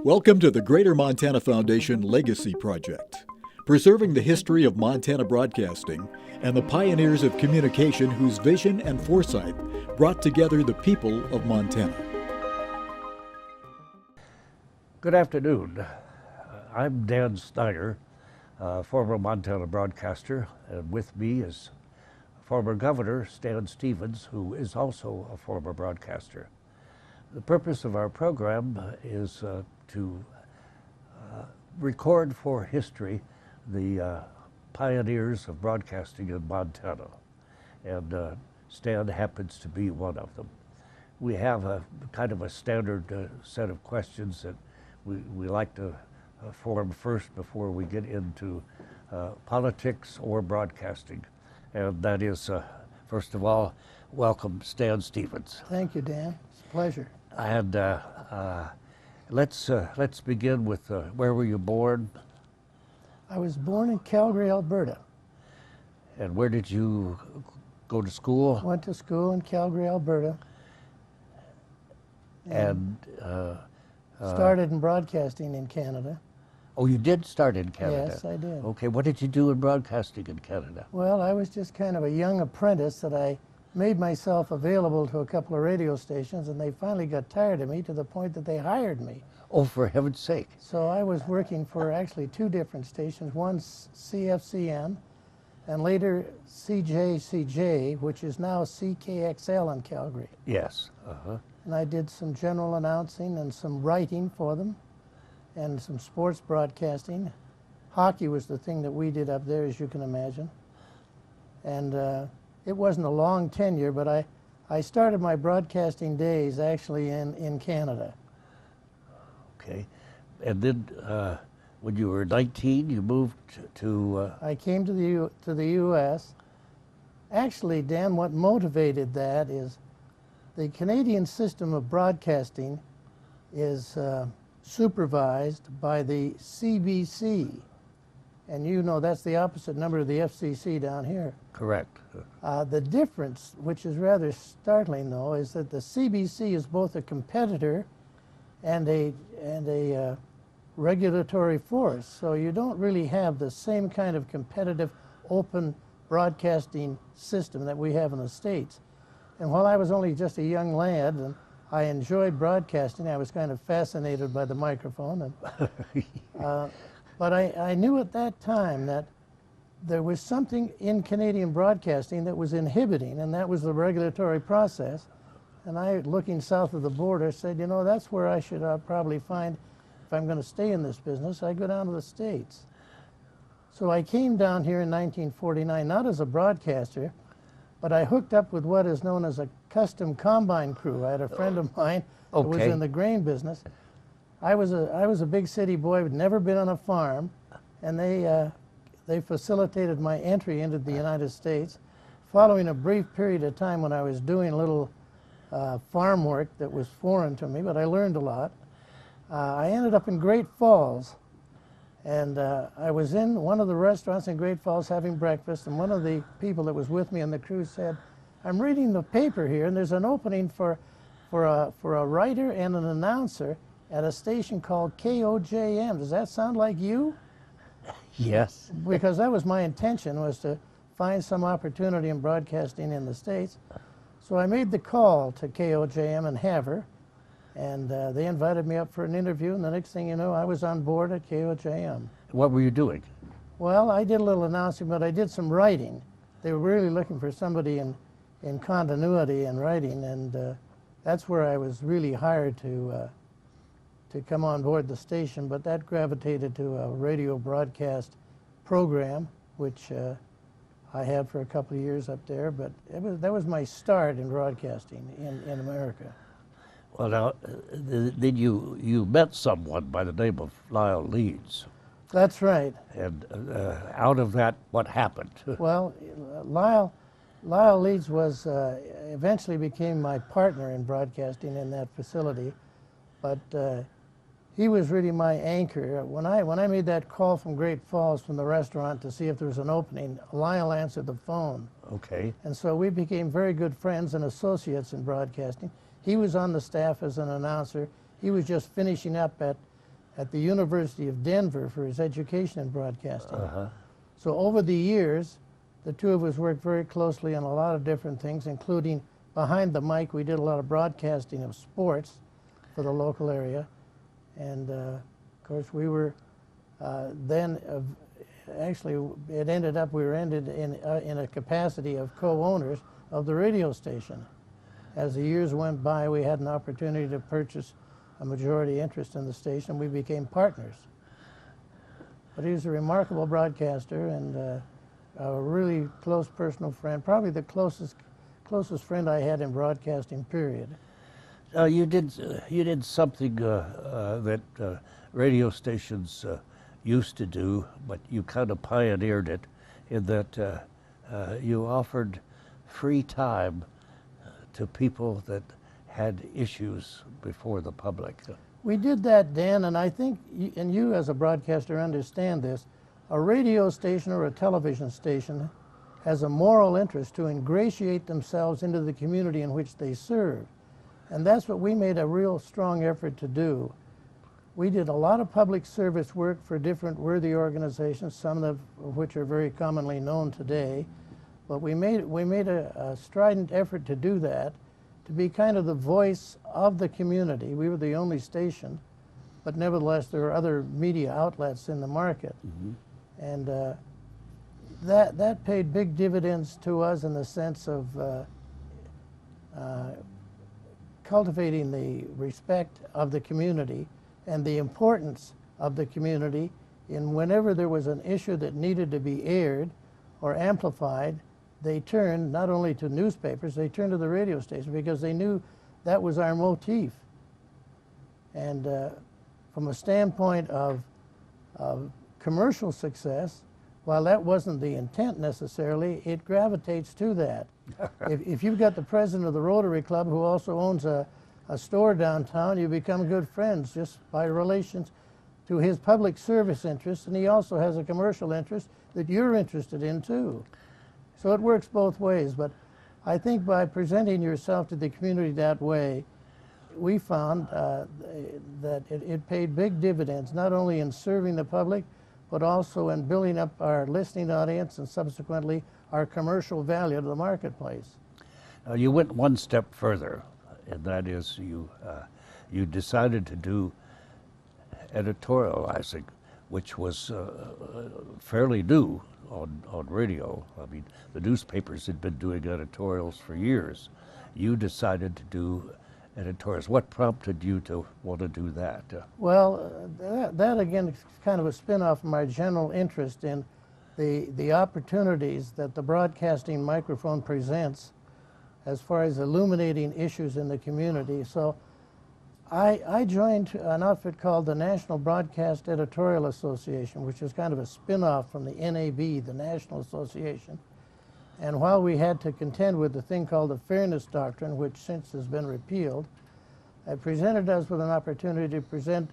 Welcome to the Greater Montana Foundation Legacy Project, preserving the history of Montana broadcasting and the pioneers of communication whose vision and foresight brought together the people of Montana. Good afternoon. I'm Dan Snyder, former Montana broadcaster, and with me is former Governor Stan Stevens, who is also a former broadcaster. The purpose of our program is to record for history the pioneers of broadcasting in Montana, and Stan happens to be one of them. We have a kind of a standard set of questions that we like to form first before we get into politics or broadcasting, and that is, first of all, welcome Stan Stevens. Thank you, Dan. It's a pleasure. And let's begin with where were you born? I was born in Calgary, Alberta. And where did you go to school? Went to school in Calgary, Alberta. And started in broadcasting in Canada. Oh, you did start in Canada? Yes, I did. Okay, what did you do in broadcasting in Canada? Well, I was just kind of a young apprentice that I made myself available to a couple of radio stations, and they finally got tired of me to the point that they hired me. Oh, for heaven's sake. So I was working for actually two different stations, one CFCN and later CJCJ, which is now CKXL in Calgary. Yes. And I did some general announcing and some writing for them and some sports broadcasting. Hockey was the thing that we did up there, as you can imagine. And it wasn't a long tenure, but I started my broadcasting days actually in Canada. Okay. And then when you were 19, you moved to... I came to the U.S. Actually, Dan, what motivated that is the Canadian system of broadcasting is supervised by the CBC. And you know that's the opposite number of the FCC down here. Correct. The difference, which is rather startling though, is that the CBC is both a competitor and a regulatory force. So you don't really have the same kind of competitive, open broadcasting system that we have in the States. And while I was only just a young lad and I enjoyed broadcasting, I was kind of fascinated by the microphone. And, but I knew at that time that there was something in Canadian broadcasting that was inhibiting, and that was the regulatory process. And I, looking south of the border, said, you know, that's where I should probably find, if I'm going to stay in this business, I go down to the States. So I came down here in 1949, not as a broadcaster, but I hooked up with what is known as a custom combine crew. I had a friend of mine who was in the grain business. I was a big city boy, had never been on a farm, and they facilitated my entry into the United States. Following a brief period of time when I was doing a little farm work that was foreign to me, but I learned a lot. I ended up in Great Falls, and I was in one of the restaurants in Great Falls having breakfast, and one of the people that was with me on the crew said, I'm reading the paper here, and there's an opening for a writer and an announcer at a station called KOJM. Does that sound like you? Yes. Because that was my intention, was to find some opportunity in broadcasting in the States. So I made the call to KOJM in Havre, and they invited me up for an interview, and the next thing you know, I was on board at KOJM. What were you doing? Well, I did a little announcing, but I did some writing. They were really looking for somebody in continuity and writing, and that's where I was really hired to come on board the station, but that gravitated to a radio broadcast program, which I had for a couple of years up there, but that was my start in broadcasting in America. Well, now, then you met someone by the name of Lyle Leeds. That's right. And out of that, what happened? Well, Lyle Leeds was eventually became my partner in broadcasting in that facility, but he was really my anchor. When I made that call from Great Falls from the restaurant to see if there was an opening, Lyle answered the phone. Okay. And so we became very good friends and associates in broadcasting. He was on the staff as an announcer. He was just finishing up at at the University of Denver for his education in broadcasting. Uh-huh. So over the years, the two of us worked very closely on a lot of different things, including behind the mic. We did a lot of broadcasting of sports for the local area. And of course, we were then, actually, it ended up, we were ended in a capacity of co-owners of the radio station. As the years went by, we had an opportunity to purchase a majority interest in the station. We became partners. But he was a remarkable broadcaster and a really close personal friend, probably the closest friend I had in broadcasting, period. You did something that radio stations used to do, but you kind of pioneered it in that you offered free time to people that had issues before the public. We did that, Dan, and I think, and you as a broadcaster understand this, a radio station or a television station has a moral interest to ingratiate themselves into the community in which they serve. And that's what we made a real strong effort to do. We did a lot of public service work for different worthy organizations, some of which are very commonly known today. But we made a strident effort to do that, to be kind of the voice of the community. We were the only station, but nevertheless there are other media outlets in the market. Mm-hmm. And that paid big dividends to us in the sense of cultivating the respect of the community and the importance of the community in whenever there was an issue that needed to be aired or amplified, they turned not only to newspapers, they turned to the radio station because they knew that was our motif. And from a standpoint of commercial success, while that wasn't the intent necessarily, it gravitates to that. If you've got the president of the Rotary Club who also owns a store downtown, you become good friends just by relations to his public service interests, and he also has a commercial interest that you're interested in too. So it works both ways, but I think by presenting yourself to the community that way, we found that it paid big dividends, not only in serving the public, but also in building up our listening audience and subsequently our commercial value to the marketplace. You went one step further, and that is you decided to do editorializing, which was fairly new on radio. I mean, the newspapers had been doing editorials for years. You decided to do editorials. What prompted you to want to do that? Well, that again is kind of a spin-off from my general interest in the opportunities that the broadcasting microphone presents as far as illuminating issues in the community. So I joined an outfit called the National Broadcast Editorial Association, which is kind of a spin-off from the NAB, the National Association. And while we had to contend with the thing called the Fairness Doctrine, which since has been repealed, it presented us with an opportunity to present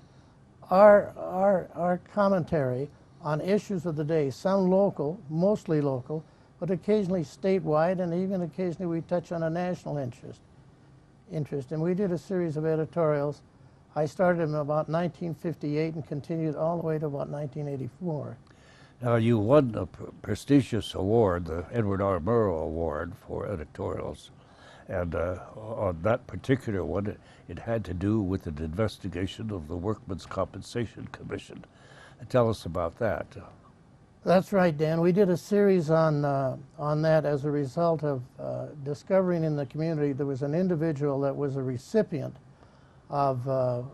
our commentary on issues of the day, some local, mostly local, but occasionally statewide, and even occasionally we touch on a national interest. And we did a series of editorials. I started in about 1958 and continued all the way to about 1984. Now, you won a prestigious award, the Edward R. Murrow Award for editorials. And on that particular one, it had to do with an investigation of the Workmen's Compensation Commission. Tell us about that. That's right, Dan. We did a series on that as a result of discovering in the community there was an individual that was a recipient of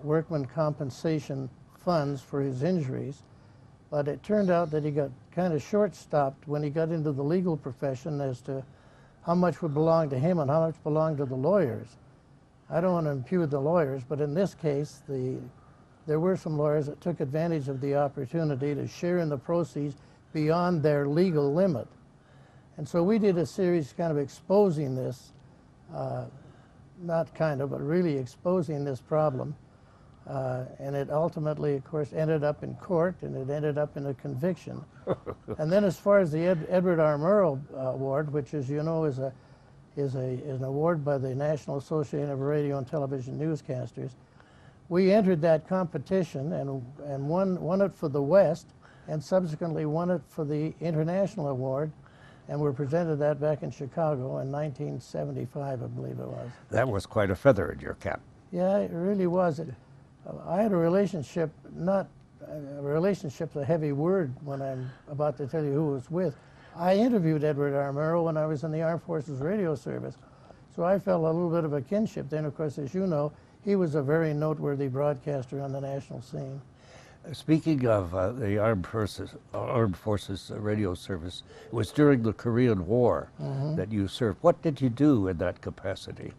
Workmen Compensation funds for his injuries. But it turned out that he got kind of short-stopped when he got into the legal profession as to how much would belong to him and how much belonged to the lawyers. I don't want to impugn the lawyers, but in this case, there were some lawyers that took advantage of the opportunity to share in the proceeds beyond their legal limit. And so we did a series kind of exposing this, not kind of, but really exposing this problem. And it ultimately, of course, ended up in court, and it ended up in a conviction. And then as far as the Edward R. Murrow Award, which, as you know, is an award by the National Association of Radio and Television Newscasters, we entered that competition and won it for the West, and subsequently won it for the International Award, and were presented that back in Chicago in 1975, I believe it was. That was quite a feather in your cap. Yeah, it really was. I had a relationship, relationship's a heavy word when I'm about to tell you who it was with. I interviewed Edward R. Murrow when I was in the Armed Forces Radio Service, so I felt a little bit of a kinship. Then, of course, as you know, he was a very noteworthy broadcaster on the national scene. Speaking of the Armed Forces Radio Service, it was during the Korean War that you served. What did you do in that capacity?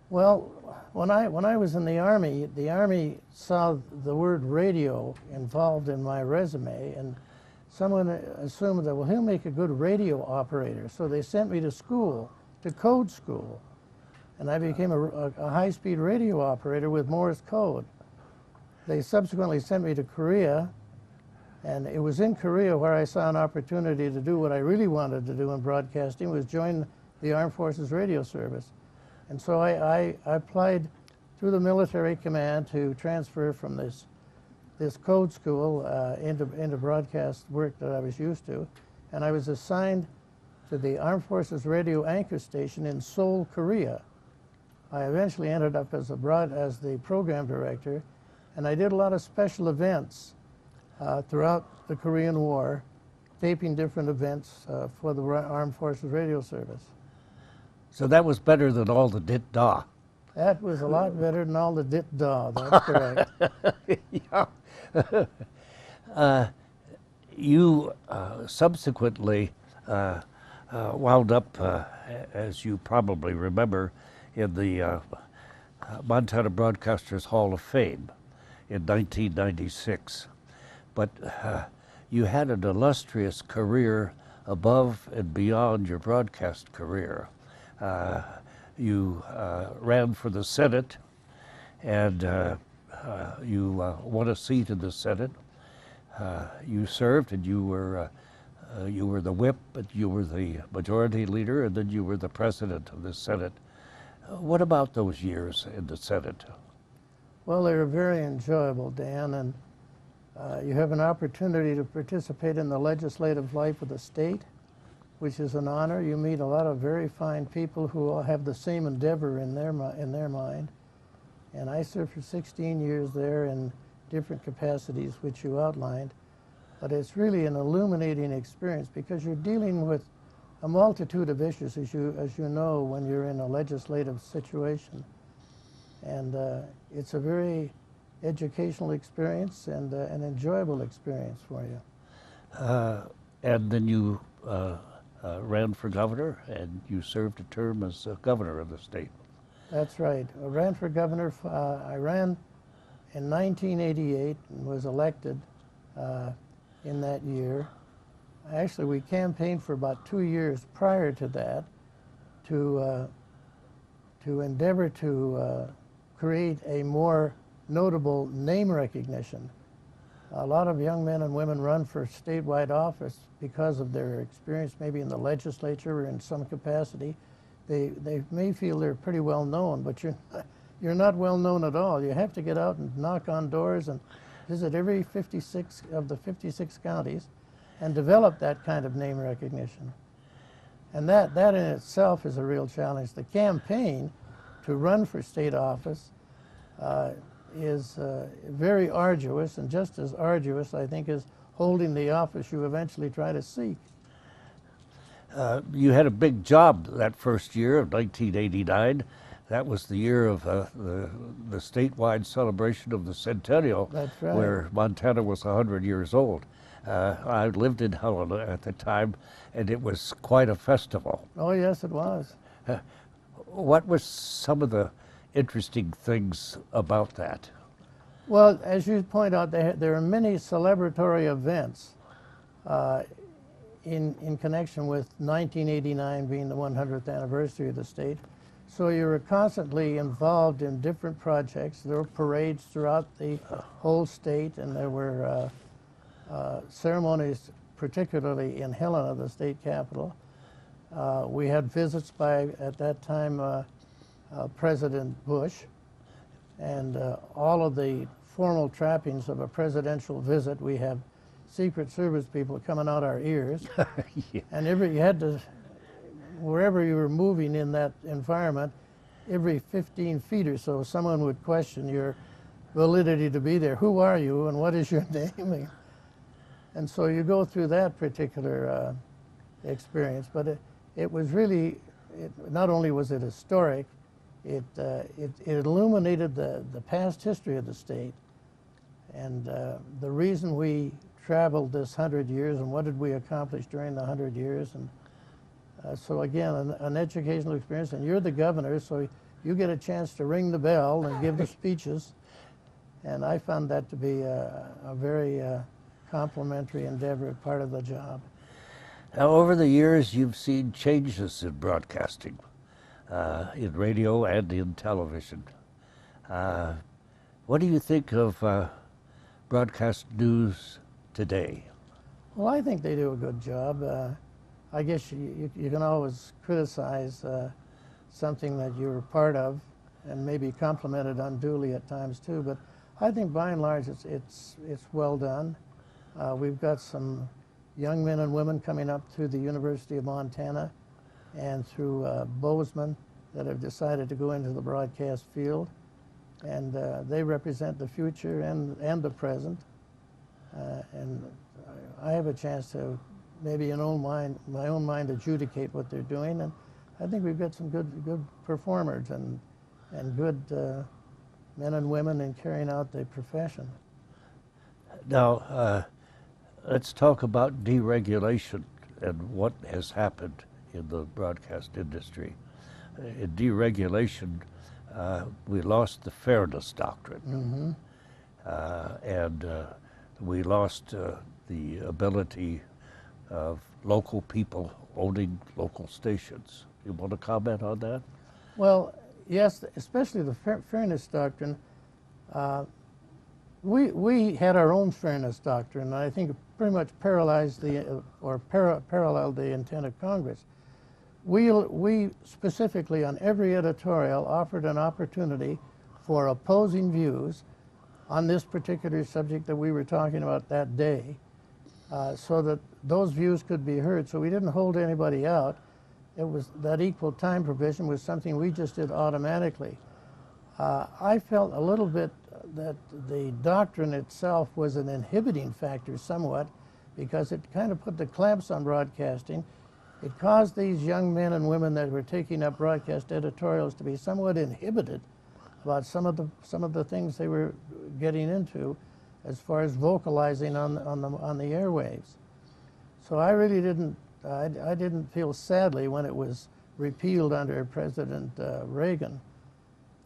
Well, when I was in the Army saw the word radio involved in my resume, and someone assumed that, well, he'll make a good radio operator. So they sent me to school, to code school, and I became a high-speed radio operator with Morse code. They subsequently sent me to Korea, and it was in Korea where I saw an opportunity to do what I really wanted to do in broadcasting, was join the Armed Forces Radio Service. And so I applied through the military command to transfer from this code school into broadcast work that I was used to, and I was assigned to the Armed Forces Radio Anchor Station in Seoul, Korea. I eventually ended up as the program director, and I did a lot of special events throughout the Korean War, taping different events for the Armed Forces Radio Service. So that was better than all the dit-da. That was a lot better than all the dit-da, that's correct. Yeah. You subsequently wound up, as you probably remember, in the Montana Broadcasters Hall of Fame in 1996. But you had an illustrious career above and beyond your broadcast career. You ran for the Senate, and you won a seat in the Senate. You served, and you were the whip, but you were the majority leader, and then you were the president of the Senate. What about those years in the Senate? Well, they were very enjoyable, Dan, and you have an opportunity to participate in the legislative life of the state, which is an honor. You meet a lot of very fine people who all have the same endeavor in their mind. And I served for 16 years there in different capacities, which you outlined. But it's really an illuminating experience because you're dealing with a multitude of issues, as you know, when you're in a legislative situation. And it's a very educational experience and an enjoyable experience for you. And then you ran for governor, and you served a term as governor of the state. That's right. I ran for governor. I ran in 1988 and was elected in that year. Actually, we campaigned for about 2 years prior to that to endeavor to create a more notable name recognition. A lot of young men and women run for statewide office because of their experience maybe in the legislature or in some capacity. They may feel they're pretty well known, but you're not well known at all. You have to get out and knock on doors and visit every 56 of the 56 counties and develop that kind of name recognition. And that in itself is a real challenge. The campaign to run for state office is very arduous, and just as arduous, I think, is holding the office you eventually try to seek. You had a big job that first year of 1989. That was the year of the statewide celebration of the Centennial. That's right. Where Montana was 100 years old. I lived in Helena at the time, and it was quite a festival. Oh, yes, it was. What was some of the interesting things about that? Well, as you point out, there are many celebratory events in connection with 1989 being the 100th anniversary of the state. So you were constantly involved in different projects. There were parades throughout the whole state, and there were ceremonies, particularly in Helena, the state capital. We had visits by, at that time, President Bush. and all of the formal trappings of a presidential visit. We have Secret Service people coming out our ears, Yeah. and you had to, wherever you were moving in that environment, every 15 feet or so, someone would question your validity to be there. Who are you, and what is your name? And so you go through that particular experience, but it was really, not only was it historic, it illuminated the past history of the state, and the reason we traveled this 100 years and what did we accomplish during the 100 years. And so again, an educational experience, and you're the governor, so you get a chance to ring the bell and give the speeches. And I found that to be a very complimentary endeavor, part of the job. Now, over the years, you've seen changes in broadcasting, in radio and in television. What do you think of broadcast news today? Well, I think they do a good job. I guess you can always criticize something that you're part of, and maybe compliment it unduly at times too. But I think by and large it's well done. We've got some young men and women coming up through the University of Montana and through Bozeman that have decided to go into the broadcast field, and they represent the future and the present. And I have a chance to maybe in my own mind adjudicate what they're doing, and I think we've got some good performers and good men and women in carrying out the profession. Now, let's talk about deregulation and what has happened in the broadcast industry. In deregulation, we lost the fairness doctrine, and we lost the ability of local people owning local stations. You want to comment on that? Well, yes, especially the fairness doctrine. We had our own fairness doctrine, and I think it pretty much paralleled the intent of Congress. We specifically on every editorial offered an opportunity for opposing views on this particular subject that we were talking about that day, so that those views could be heard. So we didn't hold anybody out. It was that equal time provision was something we just did automatically. I felt a little bit that the doctrine itself was an inhibiting factor somewhat, because it kind of put the clamps on broadcasting. It caused these young men and women that were taking up broadcast editorials to be somewhat inhibited about some of the things they were getting into, as far as vocalizing on the airwaves. So I really didn't I didn't feel sadly when it was repealed under President Reagan.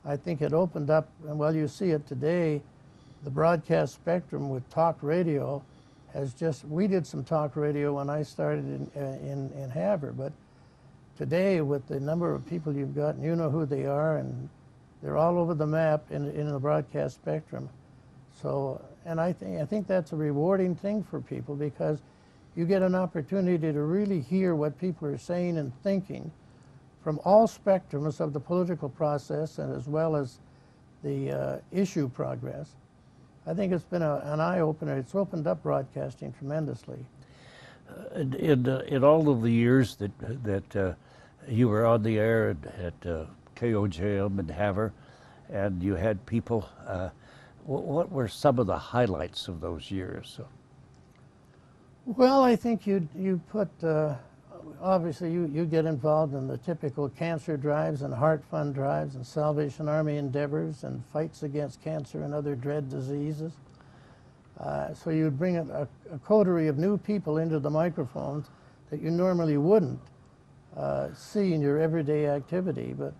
I think it opened up, and well, you see it today. The broadcast spectrum with talk radio has just, we did some talk radio when I started in Havre, but today with the number of people you've got, and you know who they are, and they're all over the map in the broadcast spectrum. So, and I think that's a rewarding thing for people, because you get an opportunity to really hear what people are saying and thinking from all spectrums of the political process, and as well as the issue progress. I think it's been an eye-opener. It's opened up broadcasting tremendously. In all of the years that you were on the air at KOJM and Havre, and you had people, what were some of the highlights of those years? Well, I think you put, obviously you get involved in the typical cancer drives and heart fund drives and Salvation Army endeavors and fights against cancer and other dread diseases. So you'd bring a coterie of new people into the microphones that you normally wouldn't see in your everyday activity. But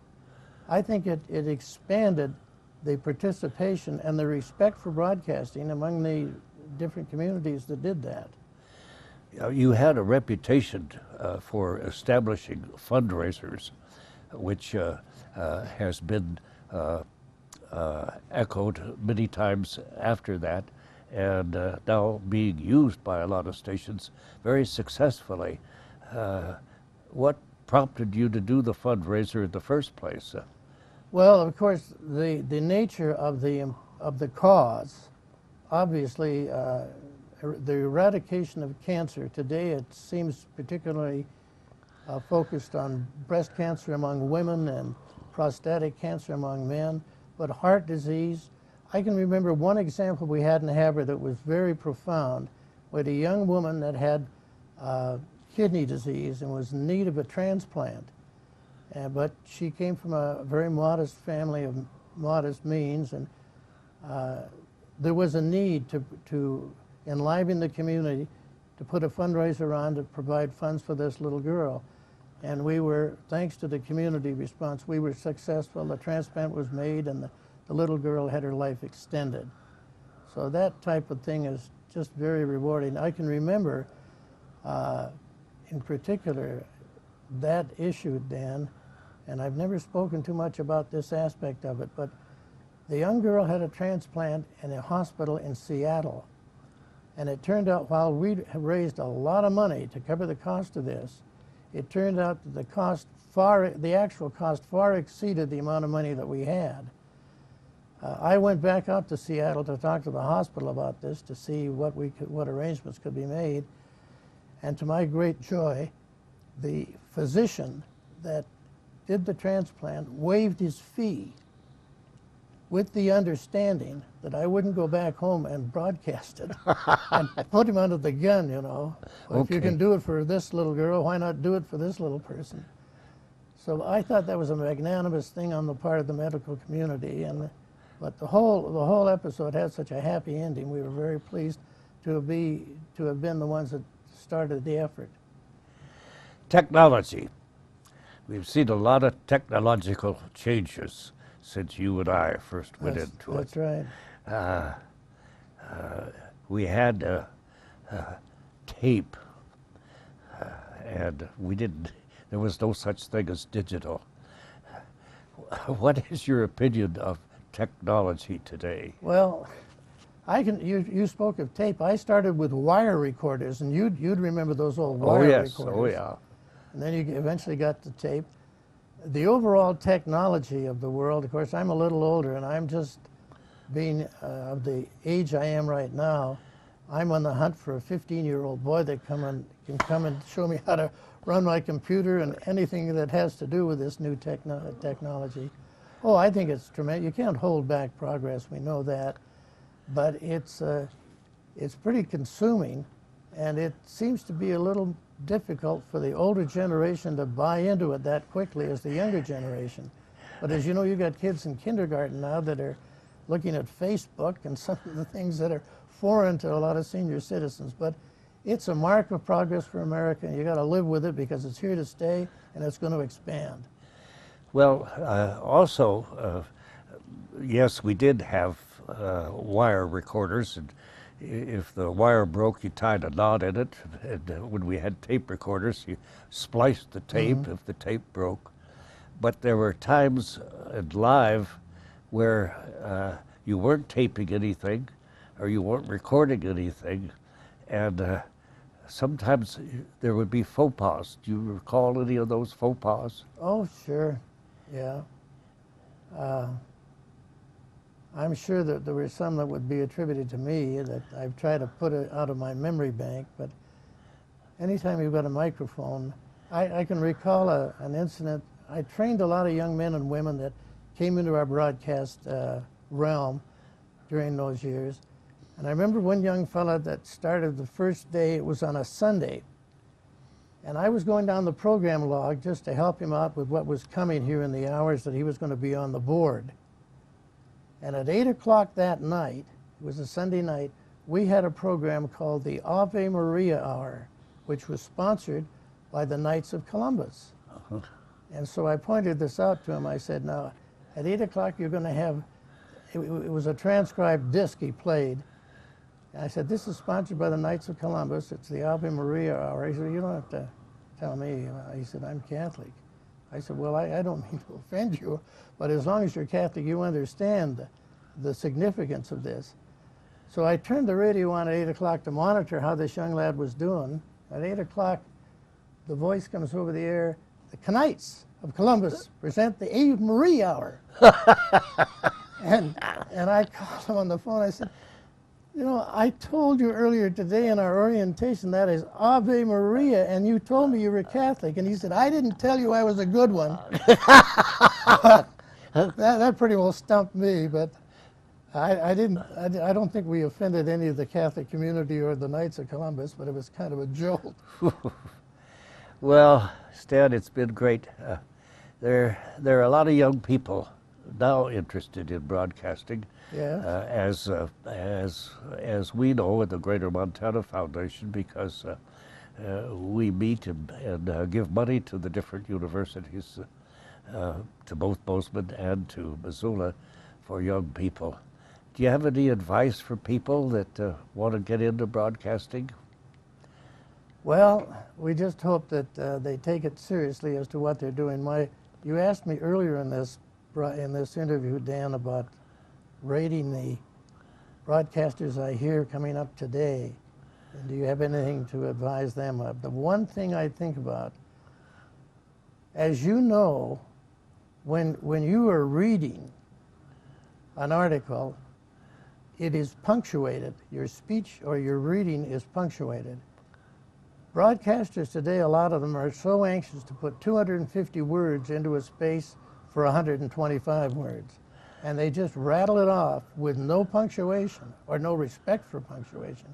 I think it expanded the participation and the respect for broadcasting among the different communities that did that. You had a reputation for establishing fundraisers, which has been echoed many times after that, and now being used by a lot of stations very successfully. What prompted you to do the fundraiser in the first place? Well, of course, the nature of the cause, obviously, the eradication of cancer today, it seems particularly focused on breast cancer among women and prostatic cancer among men, but heart disease. I can remember one example we had in Havre that was very profound, with a young woman that had kidney disease and was in need of a transplant. But she came from a very modest family of modest means, and there was a need to enliven the community, to put a fundraiser on to provide funds for this little girl. And we were, thanks to the community response, we were successful. The transplant was made, and the little girl had her life extended. So that type of thing is just very rewarding. I can remember, in particular, that issue, Dan, and I've never spoken too much about this aspect of it, but the young girl had a transplant in a hospital in Seattle. And it turned out, while we raised a lot of money to cover the cost of this, it turned out that the actual cost far exceeded the amount of money that we had. I went back out to Seattle to talk to the hospital about this to see what arrangements could be made. And to my great joy, the physician that did the transplant waived his fee with the understanding that I wouldn't go back home and broadcast it and put him under the gun, you know. Well, if you can do it for this little girl, why not do it for this little person? So I thought that was a magnanimous thing on the part of the medical community, but the whole episode had such a happy ending. We were very pleased to have been the ones that started the effort. Technology. We've seen a lot of technological changes since you and I first went into it. That's right. We had tape, and there was no such thing as digital. What is your opinion of technology today? Well, you spoke of tape. I started with wire recorders, and you'd remember those old wire recorders. Oh, yeah. And then you eventually got to tape. The overall technology of the world, of course, I'm a little older, and I'm just being of the age I am right now, I'm on the hunt for a 15-year-old boy that can come and show me how to run my computer and anything that has to do with this new technology. Oh, I think it's tremendous. You can't hold back progress, we know that, but it's pretty consuming, and it seems to be a little difficult for the older generation to buy into it that quickly as the younger generation. But as you know, you've got kids in kindergarten now that are looking at Facebook and some of the things that are foreign to a lot of senior citizens. But it's a mark of progress for America, and you got to live with it because it's here to stay and it's going to expand. Well, also, yes, we did have wire recorders, and if the wire broke, you tied a knot in it. And when we had tape recorders, you spliced the tape if the tape broke. But there were times in live where you weren't taping anything or you weren't recording anything, and sometimes there would be faux pas. Do you recall any of those faux pas? Oh, sure, yeah. I'm sure that there were some that would be attributed to me that I've tried to put it out of my memory bank, but anytime you've got a microphone, I can recall an incident. I trained a lot of young men and women that came into our broadcast realm during those years. And I remember one young fella that started the first day, it was on a Sunday. And I was going down the program log just to help him out with what was coming here in the hours that he was going to be on the board. And at 8 o'clock that night, it was a Sunday night, we had a program called the Ave Maria Hour, which was sponsored by the Knights of Columbus. And so I pointed this out to him. I said, now, at 8 o'clock you're going to have, it was a transcribed disc he played. And I said, this is sponsored by the Knights of Columbus. It's the Ave Maria Hour. He said, you don't have to tell me. He said, I'm Catholic. I said, well, I don't mean to offend you, but as long as you're Catholic, you understand the significance of this. So I turned the radio on at 8 o'clock to monitor how this young lad was doing. At 8 o'clock, the voice comes over the air, the Knights, of Columbus present the Ave Marie Hour. and I called him on the phone. I said, you know, I told you earlier today in our orientation that is Ave Maria, and you told me you were Catholic. And he said, I didn't tell you I was a good one. that pretty well stumped me, but I don't think we offended any of the Catholic community or the Knights of Columbus, but it was kind of a jolt. Well, Stan, it's been great. There are a lot of young people now interested in broadcasting. Yeah. As we know at the Greater Montana Foundation, because we meet and give money to the different universities, to both Bozeman and to Missoula, for young people. Do you have any advice for people that want to get into broadcasting? Well, we just hope that they take it seriously as to what they're doing. You asked me earlier in this interview, Dan, about rating the broadcasters I hear coming up today. And do you have anything to advise them of? The one thing I think about, as you know, when you are reading an article, it is punctuated. Your speech or your reading is punctuated. Broadcasters today, a lot of them are so anxious to put 250 words into a space for 125 words. And they just rattle it off with no punctuation or no respect for punctuation.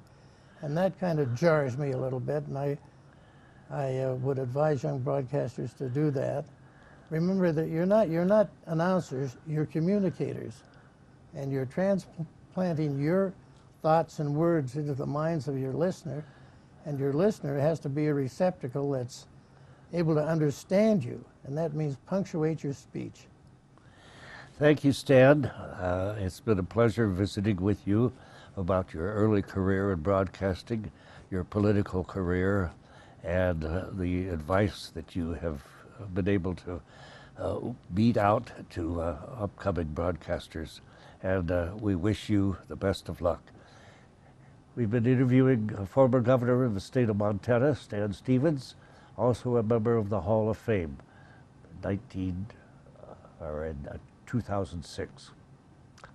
And that kind of jars me a little bit, and I would advise young broadcasters to do that. Remember that you're not announcers, you're communicators. And you're transplanting your thoughts and words into the minds of your listener, and your listener has to be a receptacle that's able to understand you, and that means punctuate your speech. Thank you, Stan. It's been a pleasure visiting with you about your early career in broadcasting, your political career, and the advice that you have been able to beat out to upcoming broadcasters. And we wish you the best of luck. We've been interviewing former governor of the state of Montana, Stan Stevens, also a member of the Hall of Fame, 2006.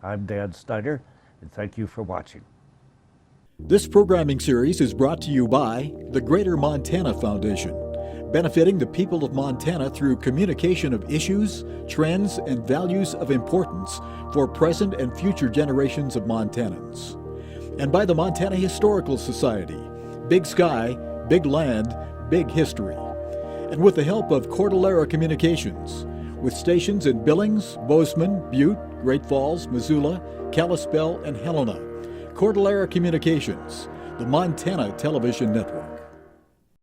I'm Dan Snyder, and thank you for watching. This programming series is brought to you by the Greater Montana Foundation, benefiting the people of Montana through communication of issues, trends, and values of importance for present and future generations of Montanans. And by the Montana Historical Society, Big Sky, Big Land, Big History. And with the help of Cordillera Communications, with stations in Billings, Bozeman, Butte, Great Falls, Missoula, Kalispell, and Helena. Cordillera Communications, the Montana Television Network.